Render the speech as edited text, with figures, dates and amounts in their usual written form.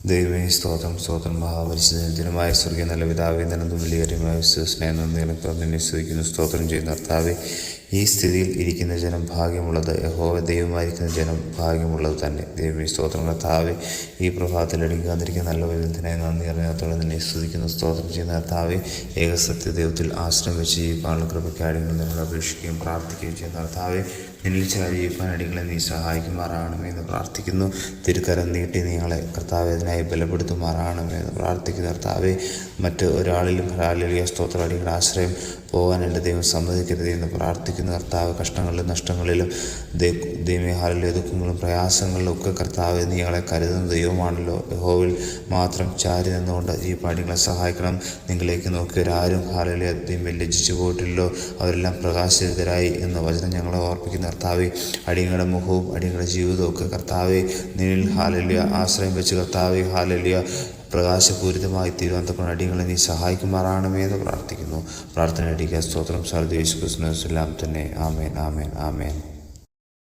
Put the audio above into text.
ദൈവമേ സ്തോത്രം സ്തോത്രം മഹാപരിശുദ്ധമായ സ്വർഗീയ നല്ല പിതാവേ നന്ദും വലിയമായ സ്നേഹം നിന്നെ സ്തുതിക്കുന്നു സ്തോത്രം ചെയ്യുന്ന കർത്താവേ. ഈ സ്ഥിതിയിൽ ഇരിക്കുന്ന ജനം ഭാഗ്യമുള്ളത്, യഹോവ ദൈവമായിരിക്കുന്ന ജനം ഭാഗ്യമുള്ളത് തന്നെ. ദൈവമേ സ്തോത്രം കർത്താവേ. ഈ പ്രഭാതത്തിൽ എടുക്കാതിരിക്കുന്ന നല്ല വിധത്തിനായി നന്ദി അറിയാത്തോടെ നിന്നെ സ്തുതിക്കുന്നു സ്തോത്രം ചെയ്യുന്ന കർത്താവേ. ഏകസത്യ ദൈവത്തിൽ ആശ്രയം വെച്ച് ജീവിക്കാനുള്ള കൃപയ്ക്ക് അടികൾ നിന്നോട് അപേക്ഷിക്കുകയും പ്രാർത്ഥിക്കുകയും ചെയ്യുന്ന കർത്താവേ. നിന്നിൽ ജീവിക്കാൻ അടികളെ നീ സഹായിക്കുമാറാകണമെന്ന് പ്രാർത്ഥിക്കുന്നു. തിരുക്കരം നീട്ടി നിങ്ങളെ കർത്താവേ അതിനായി ബലപ്പെടുത്തുമാറാകണമെന്ന് പ്രാർത്ഥിക്കുന്ന കർത്താവേ. മറ്റ് ഒരാളിലും ഹാലേലൂയ സ്തോത്രം അടികളുടെ ആശ്രയം പോകാൻ എൻ്റെ ദൈവം സമ്മതിക്കരുത് എന്ന് പ്രാർത്ഥിക്കുന്ന കർത്താവ്. കഷ്ടങ്ങളിലും നഷ്ടങ്ങളിലും ദൈവമേ ഹാലേലൂയ ദുഃഖങ്ങളും പ്രയാസങ്ങളിലും ഒക്കെ കർത്താവ് നിങ്ങളെ കരുതുന്ന ദൈവമാണല്ലോ. യഹോവയിൽ മാത്രം ചാരി നിന്നുകൊണ്ട് ഈ പാടികളെ സഹായിക്കണം. നിങ്ങളിലേക്ക് നോക്കിയവരാരും ഹാലേലൂയ ദൈവം ലജ്ജിച്ചു പോയിട്ടില്ലോ, അവരെല്ലാം പ്രകാശിതരായി എന്ന വചനം ഞങ്ങളെ ഓർപ്പിക്കുന്ന കർത്താവെ. അടിയങ്ങളുടെ മുഖവും അടിയങ്ങളുടെ ജീവിതവും ഒക്കെ കർത്താവെ നിന്നിൽ ഹാലേലൂയ ആശ്രയം വെച്ച് കർത്താവെ ഹാലേലൂയ പ്രകാശപൂരിതമായി തീരുവാൻ അടിയങ്ങളെ നീ സഹായിക്കുമാറാകണമേ എന്ന് പ്രാർത്ഥിക്കുന്നു. പ്രാർത്ഥന അടിക്കുക സ്തോത്രം സാർദ് യേശു ക്രിസ്തുവിൻ നാമത്തിൽ തന്നെ. ആമേൻ ആമേൻ ആമേൻ.